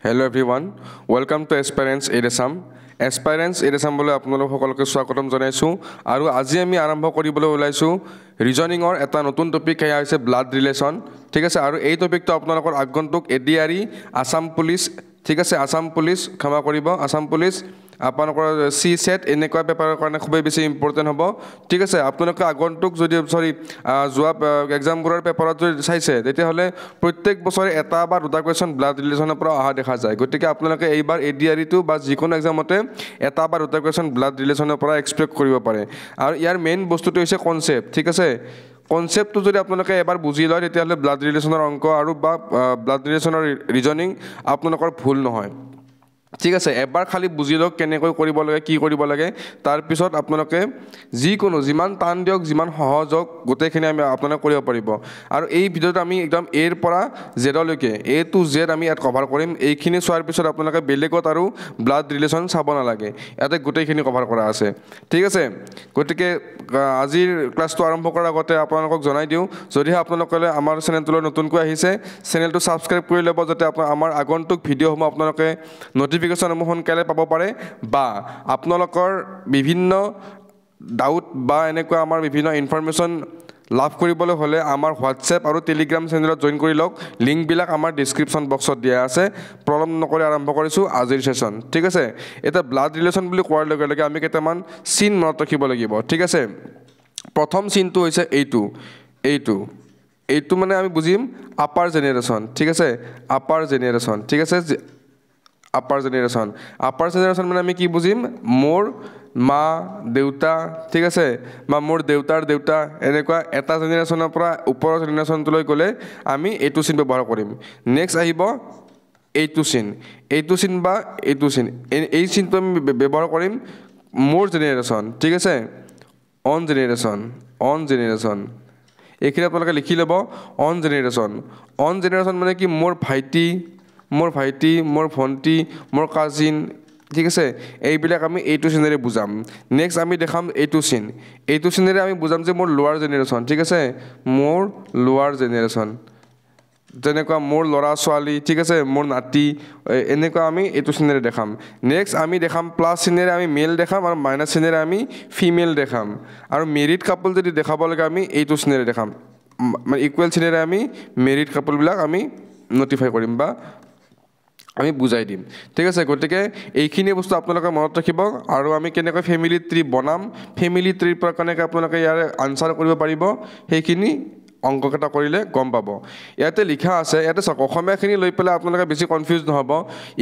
Hello everyone, welcome to Aspirants Edesam. Aspirants Edesam বলে আপোনালোক সকলকে স্বাগতম জনাইছো আৰু আজি আমি আৰম্ভ কৰিবলৈ ওলাইছো ৰিজনিংৰ এটা নতুন টপিক হেয়া হৈছে ব্লাড ৰিলেশন ঠিক আছে আৰু এই টপিকটো আপোনালোকৰ আগন্তুক এডিআৰই আসাম পুলিশ ঠিক আছে আসাম পুলিশ ক্ষমা কৰিব আসাম পুলিশ আপোনালোকৰ সি সেট এনেকুৱা পেপাৰৰ কাৰণে খুব বেছি ইম্পৰ্টেন্ট হ'ব ঠিক আছে আপোনালোকে আগন্তুক যদি জোৱা এক্সামবোৰৰ পেপাৰত যদি চাইছে তেতিয়া হলে প্ৰত্যেক বছৰে এটা বা দুটা কোৱেশ্চন ব্লাড ৰিলেশনৰ পৰা অহা দেখা যায় গতিকে আপোনালোকে এইবাৰ এডিআৰই টো বা যিকোনো এক্সামতে এটা বা দুটা কোৱেশ্চন ব্লাড ৰিলেশনৰ পৰা এক্সপেক্ট কৰিব পাৰে আৰু ইয়াৰ মেইন বস্তুটো হৈছে কনসেপ্ট ঠিক আছে কনসেপ্টটো যদি আপোনালোকে এবাৰ বুজি লয় তেতিয়া হলে ব্লাড ৰিলেশনৰ অংক আৰু বা ব্লাড ৰিলেশনৰ ৰিজনিং আপোনালোকৰ ভুল নহয় ঠিক আছে এবাৰ খালি বুজি লওক কেনেকৈ কৰিব লাগে কি কৰিব লাগে তাৰ পিছত আপোনালোকে যিকোনো যিমান টান দিয়ক যিমান সহজ হওক গোটেইখিনি আমি আপোনালোকে কৰিব পাৰিব আৰু এই ভিডিঅ'ত আমি একদম এৰ পৰা জেডলৈকে এ টু জেড আমি ইয়াত কভাৰ কৰিম এইখিনি চোৱাৰ পিছত আপোনালোকে বেলেগত আৰু ব্লাড ৰিলেশন চাব নালাগে ইয়াতে গোটেইখিনি কভাৰ কৰা আছে ঠিক আছে গতিকে আজিৰ ক্লাছটো আৰম্ভ কৰাৰ আগতে আপোনালোকক জনাই দিওঁ যদিহে আপোনালোকে আমাৰ চেনেলটোলৈ নতুনকৈ আহিছে চেনেলটো সাবস্ক্ৰাইব কৰি ল'ব যাতে আমাৰ আগন্তুক ভিডিঅ'সমূহ আপোনালোকে নোটিফিকেশন সোনকালে পাব পাৰে বা আপোনালোকৰ বিভিন্ন ডাউট বা এনেকুৱা আমাৰ বিভিন্ন ইনফৰমেশন লাভ কৰিবলৈ হলে আমাৰ হোৱাটছএপ আৰু টেলিগ্ৰাম চেনেলত জয়েন কৰি লওক লিংক বিলাক আমাৰ ডেসক্ৰিপশন বক্সত দিয়া আছে প্ৰবলেম নকৰি আৰম্ভ কৰিছো আজিৰ সেশন ঠিক আছে এটা ব্লাড ৰিলেশন বুলি কোৱাৰ লগে লগে আমি কেইটামান সিন মনত ৰাখিব লাগিব ঠিক আছে প্ৰথম সিনটো হৈছে এইটো মানে আমি বুজিম আপাৰ জেনাৰেশন ঠিক আছে আপাৰ জেনাৰেশন ঠিক আছে আপাৰ জেনাৰেশন মানে আমি কি বুজিম মোৰ মা দেউতা ঠিক আছে বা মোৰ দেউতাৰ দেউতা এনেকুৱা এটা জেনাৰেশনৰ পৰা ওপৰৰ জেনাৰেশনলৈ গলে আমি এইটো সিন ব্যৱহাৰ কৰিম নেক্সট আহিব এইটো সিন বা এইটো সিন এই সিনটো আমি ব্যৱহাৰ কৰিম মোৰ জেনাৰেশন ঠিক আছে অন জেনাৰেশন এইখিনি আপোনালোকে লিখি ল'ব অন জেনাৰেশন মানে কি মোৰ ভাইটি মোৰ ভন্টি মোৰ কাজিন ঠিক আছে এইবিলাক আমি এইটো সিনেৰে বুজাম নেক্সট আমি দেখাম এইটো সিনেৰে আমি বুজাম যে মোৰ লোৱাৰ জেনাৰেশন ঠিক আছে মোৰ লোৱাৰ জেনাৰেশন যেনেকুৱা মোৰ লৰা ছোৱালী ঠিক আছে মোৰ নাতি এনেকুৱা আমি এইটো সিনেৰে দেখাম নেক্সট আমি দেখাম প্লাস সিনেৰে আমি মেল দেখাম আৰু মাইনাস সিনেৰে আমি ফিমেল দেখাম আৰু মেৰিড কাপল যদি দেখাব লাগে আমি এইটো সিনেৰে দেখাম মানে ইকুৱেল সিনেৰে আমি মেৰিড কাপল বিলাক আমি নোটিফাই কৰিম বা আমি বুজাই দিম ঠিক আছে গতিকে এইখিনি বস্তু আপোনালোকে মনত ৰাখিব আৰু আমি কেনেকৈ ফ্যামিলি ট্ৰি বনাম ফ্যামিলি ট্ৰিৰ পৰা কেনেকৈ আপোনালোকে ইয়াৰ আনসাৰ কৰিব পাৰিব সেইখিনি অংককেইটা কৰিলে গম পাব ইয়াতে লিখা আছে ইয়াতে চাওক অসমীয়াখিনি লৈ পেলাই আপোনালোকে বেছি কনফিউজ নহব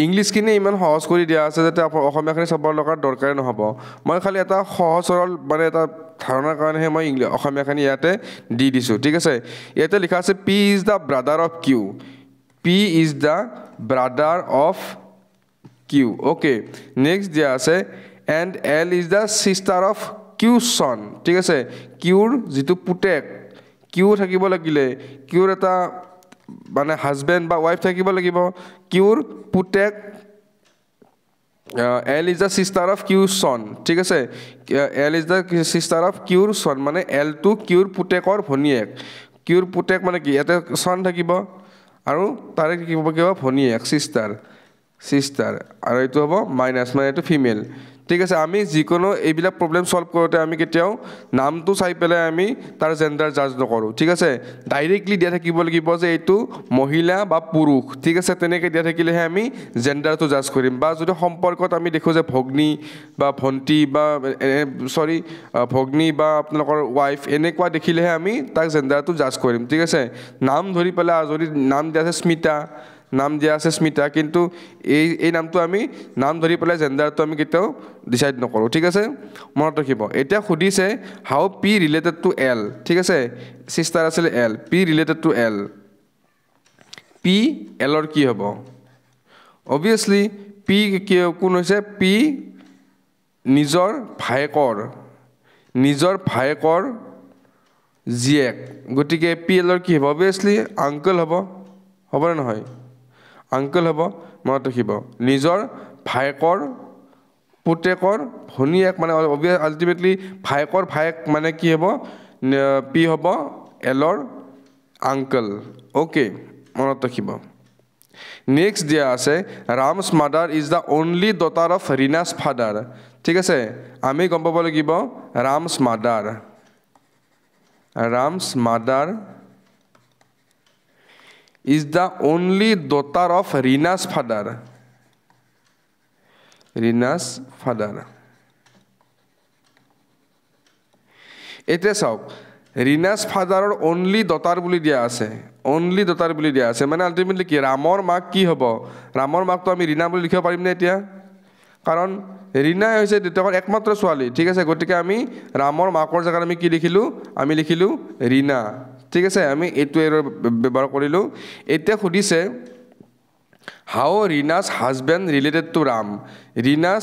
ইংলিশখিনি ইমান সহজ কৰি দিয়া আছে যাতে অসমীয়াখিনি চাবৰ লগাৰ দৰকাৰ নহব মই খালি এটা সহজ সৰল মানে এটা ধাৰণাৰ কাৰণেহে মই অসমীয়াখিনি ইয়াতে দি দিছো ঠিক আছে ইয়াতে লিখা আছে P is the brother of Q P is the brother of Q okay next dia ase and L is the sister of Q's son ঠিক আছে Qৰ যেটো পুতেক Q থাকিব লাগিলে Qৰ এটা মানে হাজবেন্ড বা ওয়াইফ থাকিব লাগিব Qৰ পুতেক L is the sister of Q's son ঠিক আছে L is the sister of Q's son মানে L to Qৰ পুতেকৰ ভনিয়েক Qৰ পুতেক মানে কি এটা son থাকিব আৰু তাৰে কি কিবা ভনিয়েক সিস্টাৰ আৰু এইটো হ'ব মাইনাস মানে এইটো ফিমেল ঠিক আছে আমি যিকোনো এইবিলাক প্ৰবলেম সলভ কৰোতে আমি কেতিয়াও নামটো চাই পেলাই আমি তাৰ জেন্ডাৰ জাজ নকৰো ঠিক আছে ডাইৰেক্টলি দিয়া থাকিব লাগিব যে এইটো মহিলা বা পুৰুষ ঠিক আছে তেনেকৈ দিয়া থাকিলেহে আমি জেন্ডাৰটো জাজ কৰিম বা যদি সম্পৰ্কত আমি দেখো যে ভগ্নী বা ভন্টি বা ভগ্নী বা আপোনালোকৰ ওয়াইফ এনেকুৱা দেখিলেহে আমি তাক জেন্ডাৰটো জাজ কৰিম ঠিক আছে নাম ধৰি পেলাই যদি নাম দিয়া আছে স্মিতা কিন্তু এই নামটো আমি নাম ধৰি পেলাই জেন্ডাৰটো আমি কেতিয়াও ডিসাইড নকৰো ঠিক আছে মনত ৰাখিব এতিয়া খুদিছে হাউ P ৰিলেটেড টু L ঠিক আছে সিস্টাৰ আছিল L P related to L P L ৰ কি হ'ব obviously P কোন হৈছে P নিজৰ ভায়েকৰ জিয়েক গতিকে P L ৰ কি হ'ব obviously আঙ্কেল হ'ব নে নহয় আঙ্কেল হ'ব মনত ৰাখিব নিজৰ ভায়েকৰ পুতেকৰ ভনিয়েক মানে আলটিমেটলি ভায়েকৰ ভায়েক মানে কি হ'ব P হ'ব L ৰ আঙ্কেল ওকে মনত ৰাখিব নেক্সট দিয়া আছে Ram's mother is the only daughter of Reena's father ঠিক আছে আমি গম পাব লাগিব Ram's mother is the only daughter of Rina's father. এতিয়া চাওক ৰীনাছ ফাদাৰৰ অনলি ডটাৰ বুলি দিয়া আছে মানে আল্টিমেটলি কি ৰামৰ মাক কি হ'ব ৰামৰ মাকটো আমি ৰীনা বুলি লিখিব পাৰিমনে এতিয়া কাৰণ ৰীনা হৈছে দেউতাকৰ একমাত্ৰ ছোৱালী ঠিক আছে গতিকে আমি ৰামৰ মাকৰ জেগাত আমি কি লিখিলোঁ ৰীনা ঠিক আছে আমি এইটো এৰৰ ব্যৱহাৰ কৰিলোঁ এতিয়া সুধিছে how Reena's husband related to Ram Reena's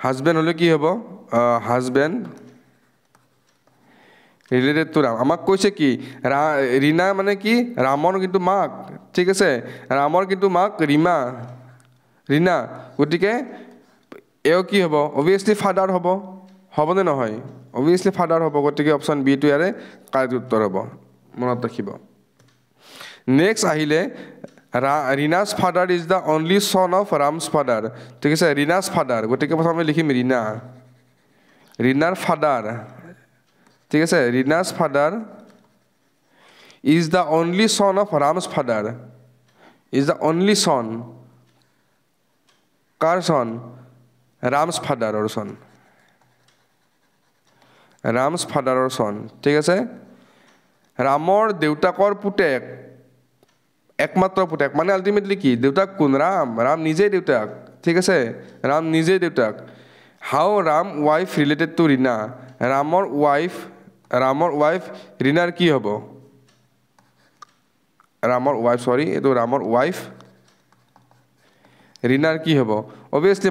husband হ'লে কি হ'ব হাজবেণ্ড ৰিলেটেড টু ৰাম আমাক কৈছে কি ৰীনা মানে কি ৰামৰ কিন্তু মাক ঠিক আছে ৰামৰ কিন্তু মাক ৰীনা গতিকে এও কি হ'ব অবভিয়াছলি ফাদাৰ হ'বনে নহয় অবভিয়াছলি ফাদাৰ হ'ব গতিকে অপশ্যন বিটো ইয়াৰে কাৰেক্ট উত্তৰ হ'ব মনত ৰাখিব নেক্সট আহিলে Reena's father is the only son of Ram's father ঠিক আছে ৰীনাছ ফাদাৰ গতিকে প্ৰথমে লিখিম ৰীনাৰ ফাদাৰ ঠিক আছে Reena's father is the only son of Ram's father is the only son কাৰ সন ৰামছ ফাদাৰৰ সন ঠিক আছে ৰামৰ দেউতাকৰ পুতেক একমাত্ৰ পুতেক মানে আল্টিমেটলি কি দেউতাক কোন ৰাম নিজেই দেউতাক ঠিক আছে ৰাম নিজেই দেউতাক how Ram wife related to Reena ৰামৰ ৱাইফ ৰীনাৰ কি হ'ব ৰামৰ ৱাইফ ৰীনাৰ কি হ'ব অবভিয়াছলি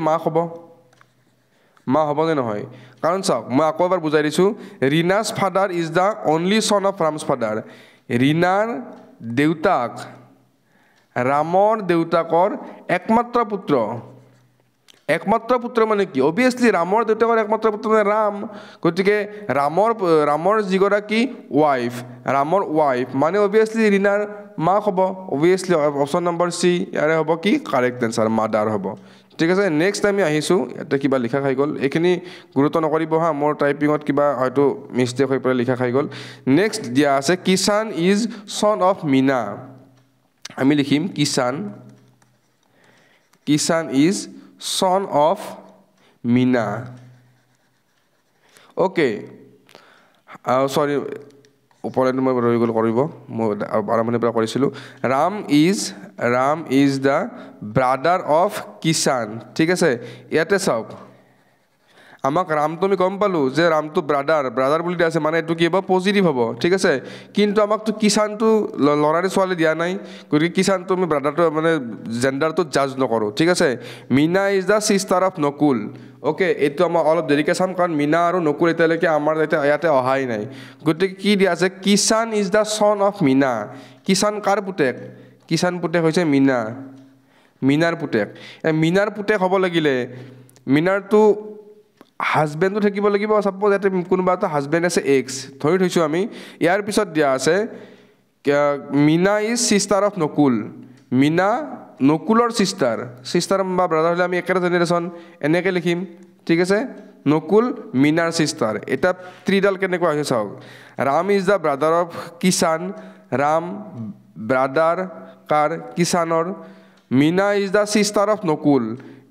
মা হ'বনে নহয় কাৰণ চাওক মই আকৌ এবাৰ বুজাই দিছোঁ Reena's father is the only son of Ram's father ৰীনাৰ দেউতাক ৰামৰ দেউতাকৰ একমাত্ৰ পুত্ৰ মানে কি অবভিয়াছলি ৰামৰ দেউতাকৰ একমাত্ৰ পুত্ৰ মানে ৰাম গতিকে ৰামৰ যিগৰাকী ৰামৰ ৱাইফ মানে অবভিয়াছলি ৰীনাৰ মাক হ'ব অবভিয়াছলি অপশ্যন নম্বৰ চি ইয়াৰে হ'ব কি কাৰেক্ট এনচাৰ মাদাৰ হ'ব ঠিক আছে নেক্সট আমি আহিছোঁ ইয়াতে কিবা লিখা খাই গ'ল এইখিনি গুৰুত্ব নকৰিব হা মোৰ টাইপিঙত কিবা হয়তো মিষ্টেক হৈ পেলাই লিখা খাই গ'ল নেক্সট দিয়া আছে Kishan is son of Meena আমি লিখিম Kishan is son of Meena okay চৰি ওপৰতে মই ৰৈ গ'ল কৰিব মই আৰম্ভণিৰ পৰা কৰিছিলোঁ Ram is the brother of Kishan ঠিক আছে ইয়াতে চাওক আমাক ৰামটো আমি গম পালোঁ যে ৰামটো ব্ৰাদাৰ বুলি দিয়া আছে মানে এইটো কি হ'ব পজিটিভ হ'ব ঠিক আছে কিন্তু আমাকতো কিষাণটো ল'ৰাৰে ছোৱালী দিয়া নাই গতিকে কিষাণটো আমি ব্ৰাদাৰটো মানে জেণ্ডাৰটো জাজ নকৰোঁ ঠিক আছে Meena is the sister of Nakul okay এইটো আমাৰ অলপ দেৰিকৈ চাম কাৰণ মীনা আৰু নকুল এতিয়ালৈকে আমাৰ ইয়াতে অহাই নাই গতিকে কি দিয়া আছে Kishan is the son of Meena Kishan কাৰ পুতেক হৈছে মীনাৰ পুতেক হ'ব লাগিলে মীনাৰটো হাজবেণ্ডো থাকিব লাগিব চাপ'জ ইয়াতে কোনোবা এটা হাজবেণ্ড আছে এক্স ধৰি থৈছোঁ আমি ইয়াৰ পিছত দিয়া আছে Meena is sister of Meena নকুলৰ ছিষ্টাৰ বা ব্ৰাদাৰ হ'লে আমি একেটা জেনেৰেশ্যন এনেকৈ লিখিম ঠিক আছে নকুল মীনাৰ ছিষ্টাৰ এতিয়া ত্ৰিডাল কেনেকুৱা হৈছে চাওক Ram is the brother of Kishan Ram brother কাৰ কিষাণৰ Meena is the sister of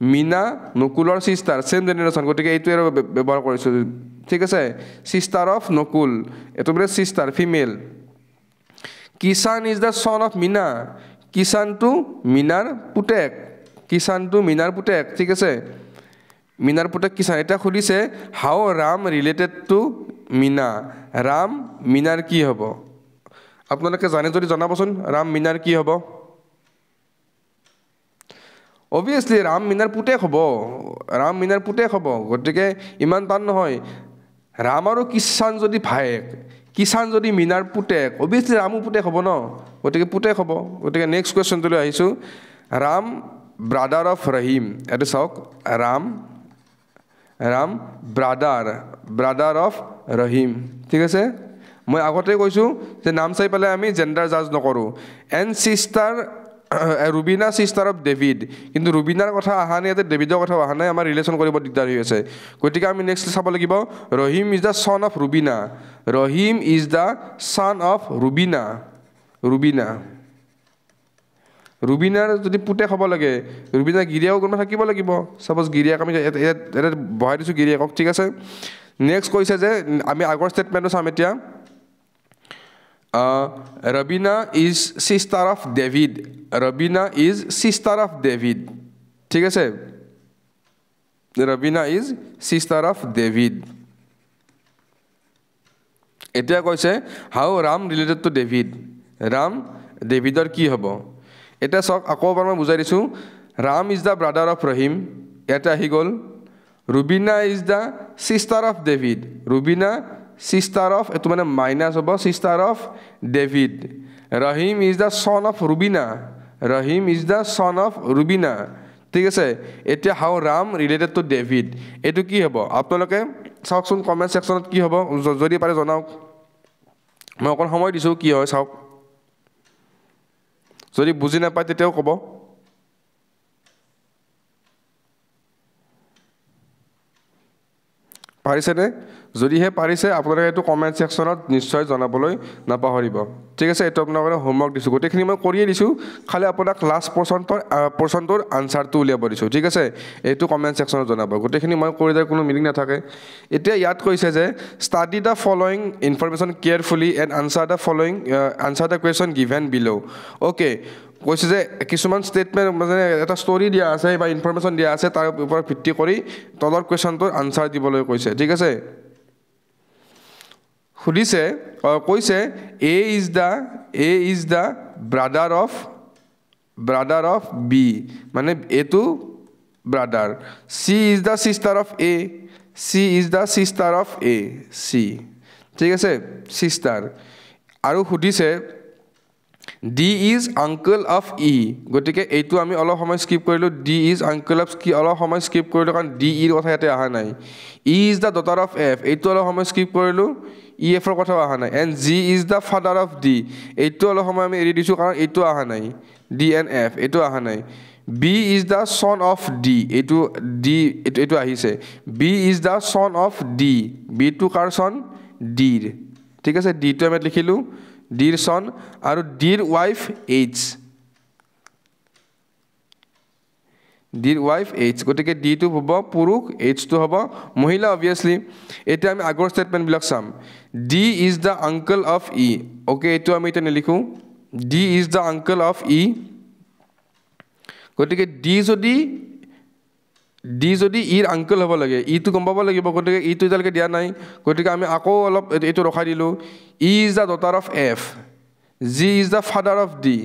Meena নকুলৰ ছিষ্টাৰ ছেম জেনেৰেশ্যন গতিকে এইটোৱে আৰু ব্যৱহাৰ কৰিছোঁ ঠিক আছে ছিষ্টাৰ অফ নকুল এইটো বোলে sister female Kishan is the son of Meena কিষাণটো মীনাৰ পুতেক ঠিক আছে মীনাৰ পুতেক কিষাণ এতিয়া সুধিছে how Ram related to Meena Ram মীনাৰ কি হ'ব আপোনালোকে জানে যদি জনাবচোন ৰাম মীনাৰ কি হ'ব অবভিয়াছলি ৰাম মীনাৰ পুতেক হ'ব গতিকে ইমান টান নহয় ৰাম আৰু কিষাণ যদি ভায়েক কিষাণ যদি মীনাৰ পুতেক অবভিয়াছলি ৰামো পুতেক হ'ব ন গতিকে পুতেক হ'ব গতিকে নেক্সট কুৱেশ্যনটোলৈ আহিছোঁ ৰাম ব্ৰাদাৰ অফ ৰহিম এইটো চাওক ৰাম ব্ৰাদাৰ অফ ৰহিম ঠিক আছে মই আগতে কৈছোঁ যে নাম চাই পেলাই আমি জেণ্ডাৰ জাজ নকৰোঁ and সিষ্টাৰ Rubina sister of David কিন্তু ৰুবিনাৰ কথা অহা নাই ইয়াতে ডেভিডৰ কথা অহা নাই আমাৰ ৰিলেশ্যন কৰিব দিগদাৰ হৈ আছে গতিকে আমি নেক্সট চাব লাগিব Rahim is the son of Rubina Rahim is the son of Rubina Rubina ৰুবিনাৰ যদি পুতেক হ'ব লাগে ৰুবিনাৰ গিৰিয়েক কোনোবা থাকিব লাগিব ছাপ'জ গিৰিয়েক আমি ইয়াতে বহাই দিছোঁ গিৰিয়েকক ঠিক আছে নেক্সট কৈছে যে আমি আগৰ ষ্টেটমেণ্টটো চাম এতিয়া Rabina is sister of David Rabina is sister of David ঠিক আছে Rabina is sister of David এতিয়া কৈছে how Ram related to David Ram ডেভিডৰ কি হ'ব এটা চাওক আকৌ এবাৰ মই বুজাই দিছোঁ Ram is the brother of Rahim ইয়াতে আহি গ'ল Rubina is the sister of David Rubina sister of এইটো মানে মাইনাছ হ'ব sister of David Rahim is the son of Rubina Rahim is the son of Rubina ঠিক আছে এতিয়া হাউ ৰাম ৰিলেটেড টু ডেভিড এইটো কি হ'ব আপোনালোকে চাওকচোন কমেণ্ট ছেকশ্যনত কি হ'ব যদি পাৰে জনাওক মই অকণ সময় দিছোঁ কি হয় চাওক যদি বুজি নাপায় তেতিয়াও ক'ব পাৰিছেনে যদিহে পাৰিছে আপোনালোকে এইটো কমেণ্ট ছেকশ্যনত নিশ্চয় জনাবলৈ নাপাহৰিব ঠিক আছে এইটো আপোনালোকে হোমৱৰ্ক দিছোঁ গোটেইখিনি মই কৰিয়ে দিছোঁ খালি আপোনাক লাষ্ট পৰ্চনটোৰ আনচাৰটো উলিয়াব দিছোঁ ঠিক আছে এইটো কমেণ্ট ছেকশ্যনত জনাব গোটেইখিনি মই কৰি দিয়াৰ কোনো মিনিং নাথাকে এতিয়া ইয়াত কৈছে যে study the following information carefully and answer the question given below' okay কৈছে যে কিছুমান ষ্টেটমেণ্ট মানে এটা ষ্টৰি দিয়া আছে বা ইনফৰমেশ্যন দিয়া আছে তাৰ ওপৰত ভিত্তি কৰি তলৰ কুৱেশ্যনটোৰ আনচাৰ দিবলৈ কৈছে ঠিক আছে সুধিছে কৈছে A is the brother of B মানে এটো brother C is the sister of A C ঠিক আছে চিষ্টাৰ আৰু সুধিছে D is uncle of E গতিকে এইটো আমি অলপ সময় স্কিপ কৰিলোঁ ডি ইজ আংকল অফ কি অলপ সময় স্কিপ কৰিলোঁ কাৰণ ডি ইৰ কথা ইয়াতে অহা নাই E is the daughter of F এইটো অলপ সময় স্কিপ কৰিলোঁ ই এফৰ কথাও অহা নাই and G is the father of D এইটো অলপ সময় আমি এৰি দিছোঁ কাৰণ এইটো অহা নাই ডি এণ্ড এফ এইটো অহা নাই বি ইজ দ্য চন অফ ডি এইটো আহিছে বি ইজ দ্য চন অফ ডি বিটো কাৰ চন ডিৰ ঠিক আছে ডিটো আমি লিখিলোঁ ডিৰ চন আৰু ডিৰ ৱাইফ এইচ গতিকে ডিটো হ'ব পুৰুষ এইচটো হ'ব মহিলা অবভিয়াছলি এতিয়া আমি আগৰ ষ্টেটমেণ্টবিলাক চাম D is the uncle of E okay এইটো আমি এতিয়া নিলিখোঁ D is the uncle of E গতিকে ডি যদি ইৰ আংকল হ'ব লাগে ইটো গম পাব লাগিব গতিকে ইটো এতিয়ালৈকে দিয়া নাই গতিকে আমি আকৌ অলপ এইটো ৰখাই দিলোঁ E is the daughter of F G is the father of D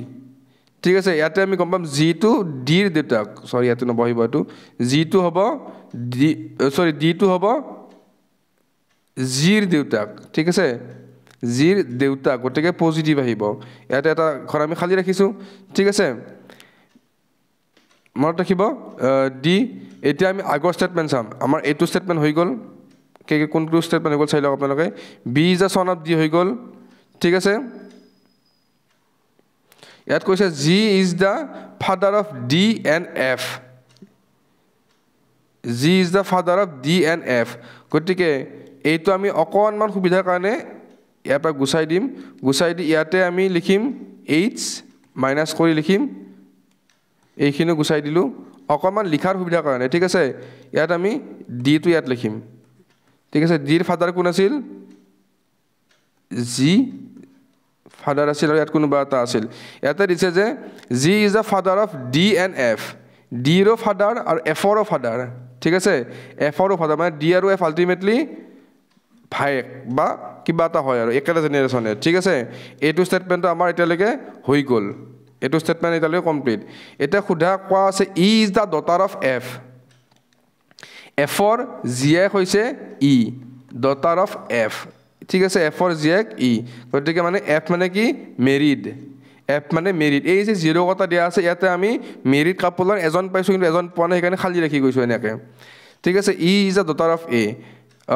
ঠিক আছে ইয়াতে আমি গম পাম জিটো ডিৰ দেউতাক চৰি ইয়াতে নবহিব এইটো জিটো হ'ব ডিটো হ'ব জিৰ দেউতাক ঠিক আছে জিৰ দেউতাক গতিকে পজিটিভ আহিব ইয়াতে এটা ঘৰ আমি খালী ৰাখিছোঁ ঠিক আছে মনত ৰাখিব ডি এতিয়া আমি আগৰ ষ্টেটমেণ্ট চাম আমাৰ এইটো ষ্টেটমেণ্ট হৈ গ'ল কোনটো ষ্টেটমেণ্ট হৈ গ'ল চাই লওক আপোনালোকে বি ইজ দ্য চন অফ ডি হৈ গ'ল ঠিক আছে ইয়াত কৈছে G is the father of D and F G is the father of D and F গতিকে এইটো আমি অকণমান সুবিধাৰ কাৰণে ইয়াৰ পৰা গুচাই দি ইয়াতে আমি লিখিম এইচ মাইনাছ কৰি লিখিম এইখিনিও গুচাই দিলোঁ অকণমান লিখাৰ সুবিধাৰ কাৰণে ঠিক আছে ইয়াত আমি ডিটো ইয়াত লিখিম ঠিক আছে ডিৰ ফাদাৰ কোন আছিল জি ফাদাৰ আছিল আৰু ইয়াত কোনোবা এটা আছিল ইয়াতে দিছে যে G is the father of D and F ডিৰো ফাদাৰ আৰু এফৰো ফাদাৰ ঠিক আছে এফৰো ফাদাৰ মানে ডি আৰু এফ আল্টিমেটলি ভায়েক বা কিবা এটা হয় আৰু একেটা জেনেৰেশ্যনে ঠিক আছে এইটো ষ্টেটমেণ্টটো আমাৰ এতিয়ালৈকে হৈ গ'ল এইটো ষ্টেটমেণ্ট এতিয়ালৈকে কমপ্লিট এতিয়া সোধা কোৱা আছে E is the daughter of F এফৰ জীয়েক হৈছে ই ডটাৰ অফ এফ ঠিক আছে এফৰ জীয়েক ই গতিকে মানে এফ মানে কি মেৰিড এফ মানে মেৰিড এই যে জিৰ' কথা দিয়া আছে ইয়াতে আমি মেৰিড কাপোলৰ এজন পাইছোঁ কিন্তু এজন পোৱা নাই সেইকাৰণে খালী ৰাখি গৈছোঁ এনেকৈ ঠিক আছে E is the daughter of A E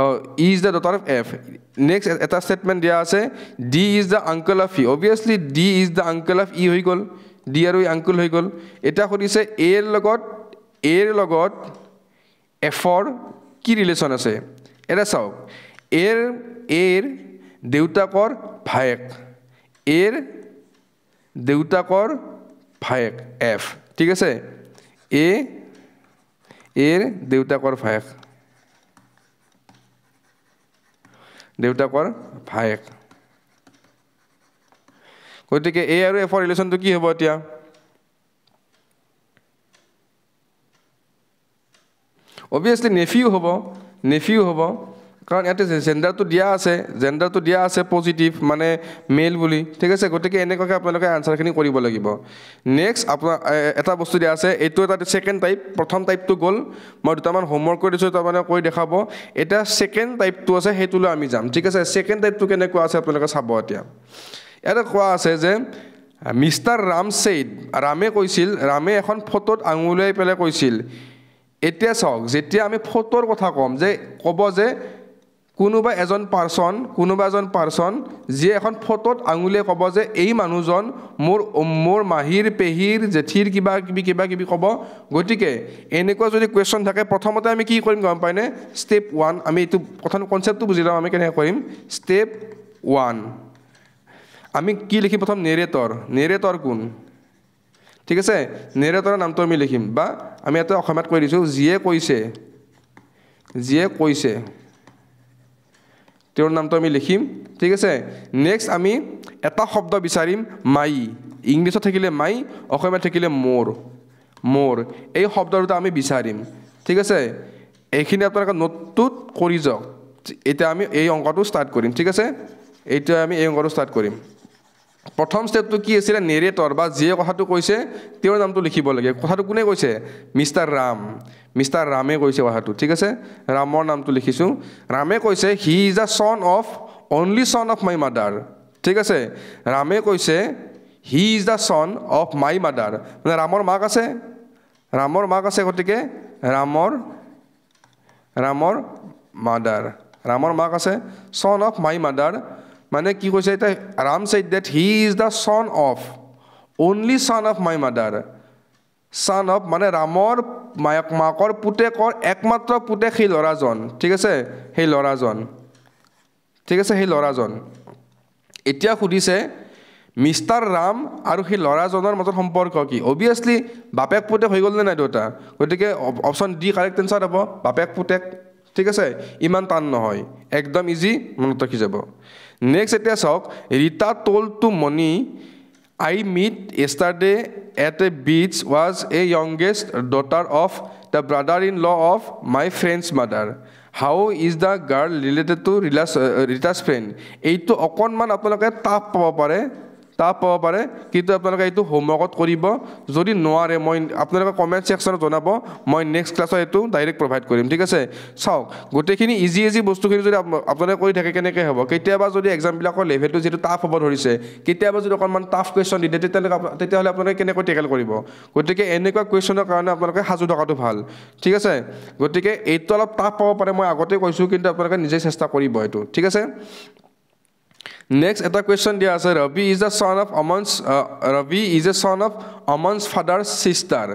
is the daughter of F. Next eta statement dia ase D is the uncle of E. Obviously D is the uncle of E hoi gol. D aru uncle hoi gol. Eta kodise A er logot F or ki relation ase. Eta saok er deutakor bhayek. Er deutakor bhayek F. ঠিক আছে A এর দেউতাকৰ ভায়েক গতিকে A আৰু F ৰ ৰিলেচনটো কি হ'ব এতিয়া obviously nephew হ'ব কাৰণ ইয়াতে জেন্ডাৰটো দিয়া আছে পজিটিভ মানে মেল বুলি ঠিক আছে গতিকে এনেকৈ আপোনালোকে আনসাৰখিনি কৰিব লাগিব নেক্সট আপোনাৰ এটা বস্তু দিয়া আছে এটো এটা সেকেন্ড টাইপ প্ৰথম টাইপটো গল মই দুটামান হোমৱৰ্ক কৰি দিছো তাৰমানে কৈ দেখাব এটা সেকেন্ড টাইপটো আছে হেতুলৈ আমি যাম ঠিক আছে সেকেন্ড টাইপটো কেনেকুৱা আছে আপোনালোকে চাব এতিয়া এটা কোৱা আছে যে মিস্টাৰ ৰাম সেড ৰামে কৈছিল ৰামে এখন ফটোত আঙুলিয়াই পেলে কৈছিল এতিয়া চাওক যেতিয়া আমি ফটোৰ কথা কম যে কব যে কোনোবা এজন পাৰসন যে এখন ফটোত আঙুলিয়ে কব যে এই মানুহজন মোৰ মাহিৰ পেহিৰ জেঠিৰ কিবা কিবি কব গতিকে এনেকুৱা যদি কোৱেশ্চন থাকে প্ৰথমতে আমি কি কৰিম গম পাইনে স্টেপ 1 আমি এটো প্ৰথম কনসেপ্টটো বুজি লওঁ আমি কেনে কৰিম স্টেপ 1 আমি কি লিখিম প্ৰথম নেৰেটৰ কোন ঠিক আছে নেৰেটৰৰ নামটো আমি লিখিম বা আমি এটা অসমত কৈ দিছো জিয়ে কৈছে তেওঁৰ নামটো আমি লিখিম ঠিক আছে নেক্সট আমি এটা শব্দ বিচাৰিম মাই ইংলিশত থাকিলে মাই অসমত থাকিলে মোৰ এই শব্দটো আমি বিচাৰিম ঠিক আছে এইখিনি আপোনালোকে নোটটোত কৰি যাওক এটা আমি এই অংকটো ষ্টাৰ্ট কৰিম ঠিক আছে এইটো আমি এই অংকটো ষ্টাৰ্ট কৰিম প্ৰথম স্টেপটো কি আছিল নেৰেটৰ বা যে কথাটো কৈছে তেওঁৰ নামটো লিখিব লাগে কথাটো কোনে কৈছে মিস্টাৰ ৰামে কৈছে কথাটো ঠিক আছে ৰামৰ নামটো লিখিছো ৰামে কৈছে he is a only son of my mother ঠিক আছে ৰামে কৈছে he is the son of my mother মানে ৰামৰ মাক আছে গতিকে ৰামৰ মাক আছে son of my mother মানে কি কৈছে এটা Ram said that he is the only son of my mother son of মানে ৰামৰ মাকৰ পুতেকৰ একমাত্ৰ পুতেক সেই লৰাজন ঠিক আছে সেই লৰাজন এতিয়া খুদিছে মিস্টাৰ ৰাম আৰু সেই লৰাজনৰ মাজৰ সম্পৰ্ক কি obviously বাপেক পুতেক হৈ গল নে নাই দুটা গতিকে অপচন ডি কাৰেক্ট আনসাৰ হ'ব বাপেক পুতেক ঠিক আছে ইমান টান নহয় একদম ইজি মনত ৰাখি যাব নেক্সট এটা চাওক Rita told to Moni I meet yesterday at a beach was a youngest daughter of the brother-in-law of my friend's mother. How is the girl related to Rita's friend? এইটো অকনমান আপোনালোকে টাফ পাব পাৰে কিন্তু আপোনালোকে এইটো হোমৱৰ্কত কৰিব যদি নোৱাৰে মই আপোনালোকে কমেন্ট সেকশনত জনাব মই নেক্সট ক্লাছত এইটো ডাইৰেক্ট প্ৰভাইড কৰিম ঠিক আছে চাওক গোটেইখিনি ইজি বস্তুখিনি যদি আপোনালোকে কৰি থাকে কেনেকৈ হ'ব কেতিয়াবা যদি এক্সাম বিলাকৰ লেভেলটো যেটো টাফ হ'ব ধৰিছে কেতিয়াবা যদি অকনমান টাফ কোৱেশ্চন দি তেতিয়াহ'লে আপোনালোকে কেনেকৈ টেকেল কৰিব গতিকে এনেকুৱা কোৱেশ্চনৰ কাৰণে আপোনালোকে সাজু থকাটো ভাল ঠিক আছে গতিকে এইটো অলপ টাফ পাব পাৰে মই আগতে কৈছো কিন্তু আপোনালোকে নিজে চেষ্টা কৰিব এইটো ঠিক আছে Next, a question dia ase Ravi is a son of Aman's father's sister.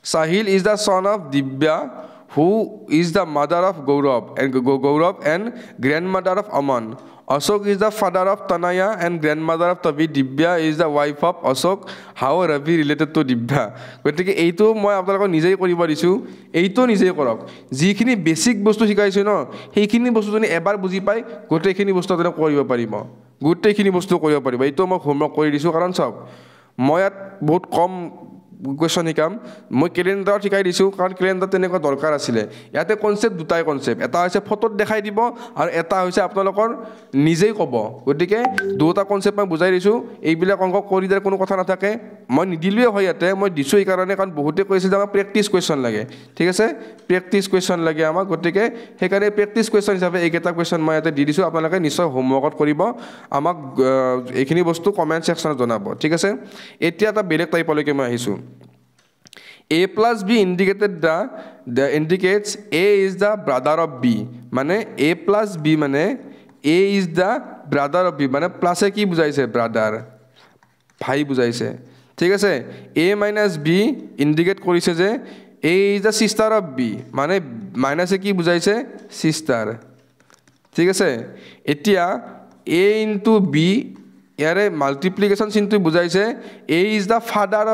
Sahil is the son of Dibya, who is the mother of Gaurav and grandmother of Aman. Ashok is the father of Tanaya and grandmother of Tavi. Dibya is the wife of Ashok. How Ravi related to Dibya? গতিকে এইটো মই আপোনালোকক নিজেই কৰিব দিছো এইটো নিজেই কৰক যিখিনি বেসিক বস্তু শিকাইছো ন সেইখিনি বস্তু যদি এবাৰ বুজি পাই গোটেইখিনি বস্তু আপোনালোকে কৰিব পাৰিব এইটো মই হোমৱৰ্ক কৰি দিছো কাৰণ চাওক মই বহুত কম কোৱেশ্চন শিকাম মই ক্যালেন্ডাৰ শিকাই দিছো কাৰণ ক্যালেন্ডাৰ তেনেকুৱা দৰকাৰ আছিল ইয়াতে কনসেপ্ট দুটাই কনসেপ্ট এটা হৈছে ফটোত দেখাই দিব আৰু এটা হৈছে আপোনালোকৰ নিজেই ক'ব গতিকে দুটা কনসেপ্ট মই বুজাই দিছো এইবিলাক অংক কৰি দিলে কোনো কথা নাথাকে মই নিদিলুৱে হয় ইয়াতে মই দিছো এই কাৰণে কাৰণ বহুতে কৈছে যে আমাক প্ৰেক্টিস কোৱেশ্চন লাগে ঠিক আছে প্ৰেক্টিস কোৱেশ্চন লাগে আমাক গতিকে হেকাৰে প্ৰেক্টিস কোৱেশ্চন হিচাপে এইকেইটা কোৱেশ্চন মই ইয়াতে দি দিছো আপোনালোকে নিশ্চয় হোমৱৰ্কত কৰিব আমাক এইখিনি বস্তু কমেন্ট সেকশনত জনাব ঠিক আছে এতিয়া এটা বেলেগ টাইপলৈকে মই আহিছো A plus B indicates A is the brother of B. মানে a plus b মানে a is the brother of b মানে প্লাসে কি বুঝাইছে ব্রাদার ভাই বুঝাইছে ঠিক আছে a minus b ইন্ডিকেট কৰিছে যে a is the sister of b মানে মাইনাসে কি বুঝাইছে সিস্টার ঠিক আছে এতিয়া a into b ইয়ারে মাল্টিপ্লিকেশন চিনটো বুঝাইছে a is the father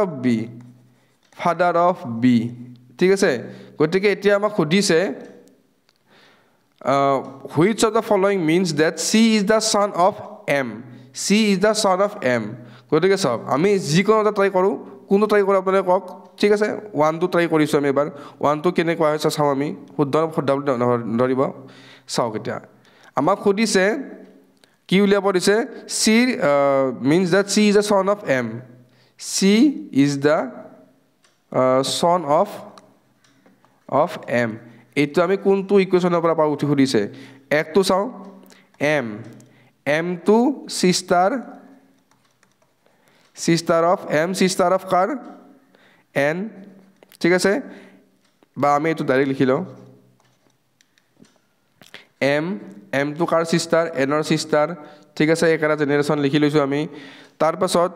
of b ঠিক আছে গতিকে এতিয়া আমাক খুদিছে which of the following means that c is the son of m c is the son of m গতিকে সব আমি জি কোনটা ট্রাই কৰো কোনটো ট্ৰাই কৰা আপোনালোকে কক ঠিক আছে 1 2 ট্ৰাই কৰিছো আমি এবাৰ 1 2 কেনে কোৱা হৈছে চাও আমি শুদ্ধ ধৰিব চাও কেতিয়া আমাক খুদিছে কি উলিয়াব দিছে c means that c is the son of m c is the son of m এইটো আমি কোনটো ইকুয়েশনৰ পৰা পাও উঠি খুদিছে একটো চাও m to sister of m sister of car n ঠিক আছে বা আমি এটো ডাইৰেক্ট লিখিলো m to car sister n ৰ sister ঠিক আছে একাৰা জেনাৰেশন লিখি লৈছো আমি তাৰ পাছত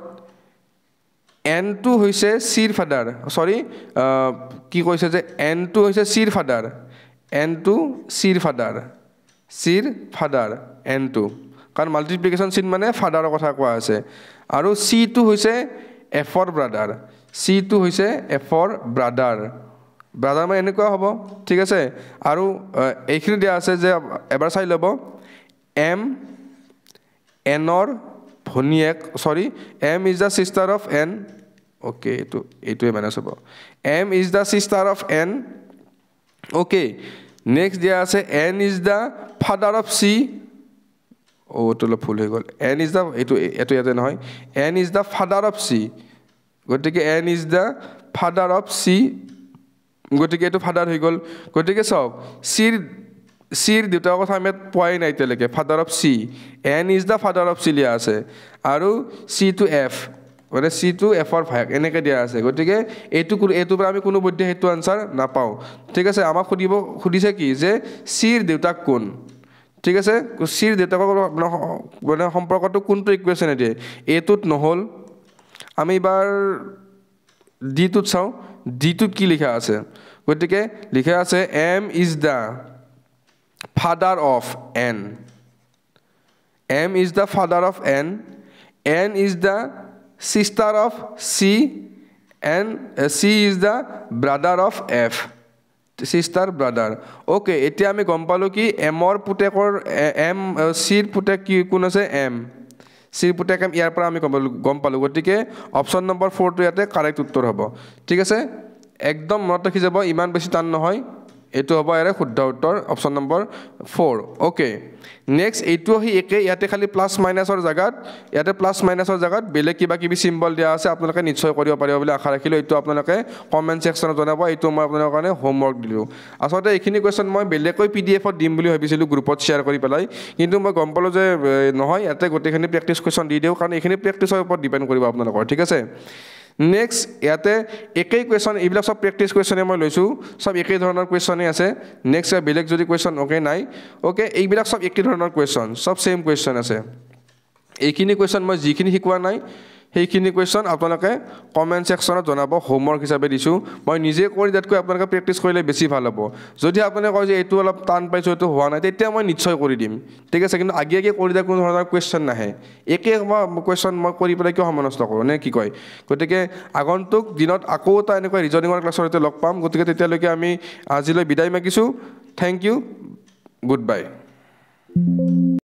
n to হৈছে সিৰ ফাদাৰ সৰি কি কৈছে যে n to হৈছে সিৰ ফাদাৰ n to সিৰ ফাদাৰ n to কাৰণ মাল্টিপ্লিকেশন চিন মানে ফাদাৰৰ কথা কোৱা আছে আৰু c to হৈছে f ৰ ব্ৰাদাৰ c to হৈছে f ৰ ব্ৰাদাৰ মানে এনেকুৱা হ'ব ঠিক আছে আৰু এইখিনি দিয়া আছে যে এবাৰ চাই লব m n ৰ ভনিয়েক সৰি m is the sister of n okay এটোৱে মাইনাস হ'ব m is the sister of n okay next দিয়া আছে n is the father of c to ফুল হৈ গল n is the এটো ইয়াতে নহয় n is the father of c গতিকে n is the father of c গতিকে এটো ফাদাৰ হৈ গল গতিকে সব সিৰ দুটা কথা আমি পয় নাই তেলকে father of c n is the father of c লিয়া আছে আৰু c to f মানে c to f ৰ ভাগ এনেকে দিয়া আছে গতিকে এটো পৰা আমি কোনো বৈধ হেতু আনসাৰ না পাও ঠিক আছে আমাক খুদিছে কি যে সিৰ দেউতাক কোন ঠিক আছে সিৰ দেউতাকৰ মানে সম্পৰ্কটো কোনটো ইকুয়েশনে দিয়ে এটোত নহল আমি এবাৰ ডি টোত চাও ডি টোত কি লিখা আছে গতিকে লিখা আছে m is the father of n m is the father of n n is the sister of c and c is the brother of f sister brother okay এতিয়া আমি গম পালো কি m ৰ পুতেকৰ m c ৰ পুতেক কি কোন আছে m c ৰ পুতেক m ইয়াৰ পৰা আমি গম পালো গতিকে অপচন নম্বৰ 4 টো ইয়াতে কাৰেক্ট উত্তৰ হ'ব ঠিক আছে একদম মনত ৰাখি যাব ইমান বেছি টান নহয় এটো হ'ব এৰে শুদ্ধ উত্তৰ অপচন নম্বৰ 4 ওকে নেক্সট এটো হি একে ইয়াতে খালি প্লাস মাইনাসৰ জাগাত ইয়াতে প্লাস মাইনাসৰ জাগাত বেলে কিবা কিবি সিম্বল দিয়া আছে আপোনালোকে নিশ্চয় কৰিব পাৰিব বুলি আশা ৰাখিলো এটো আপোনালোকে কমেন্ট সেকশনত জনাব এটো মই আপোনালোকৰ কাৰণে হোমৱৰ্ক দিলো আসলে এইখিনি কোৱেশ্চন মই বেলেকৈ পিডিএফত দিম বুলি ভাবিছিলো গ্ৰুপত শেয়াৰ কৰি পেলাই কিন্তু মই গম পালো যে নহয় ইয়াতে গোটেইখিনি প্ৰেক্টিস কোৱেশ্চন দি দিও কাৰণ এইখিনি প্ৰেক্টিসৰ ওপৰত ডিপেন্ড কৰিব আপোনালোকৰ ঠিক আছে নেক্সট ইয়াতে একেই কোৱেশ্চন এইবিলাক সব প্ৰেক্টিস কোৱেশ্চনে মই লৈছো সব একেই ধৰণৰ কোৱেশ্চনে আছে নেক্সট বেলেগ যদি কোৱেশ্চন ওকে নাই ওকে এইবিলাক সব একেই ধৰণৰ কোৱেশ্চন সব সেম কোৱেশ্চন আছে এইখিনি কোৱেশ্চন মই যিখিনি শিকোৱা নাই সেইখিনি কোৱেশ্চন আপোনালোকে কমেন্ট সেকশনত জনাব হোমৱৰ্ক হিচাপে দিছো মই নিজে কৰি দাতকৈ আপোনালোকে প্ৰেক্টিস কৰিলে বেছি ভাল হ'ব যদি আপোনালোকে কয় যে এটো অলপ টান পাইছো এটো হোৱা নাই তেতিয়া মই নিশ্চয় কৰি দিম ঠিক আছে কিন্তু আগে কৰি দা কোনো ধৰণৰ কোৱেশ্চন নাহে একে কোৱেশ্চন মই কৰি পেলাই কিয় সমনষ্ট কৰো নে কি কয় গতিকে আগন্তুক দিনত আকৌ এটা এনেকৈ ৰিজনিঙৰ ক্লাছতে লগ পাম গতিকে তেতিয়ালৈকে আমি আজিলৈ বিদায় মাগিছো থ্যাংক ইউ গুড বাই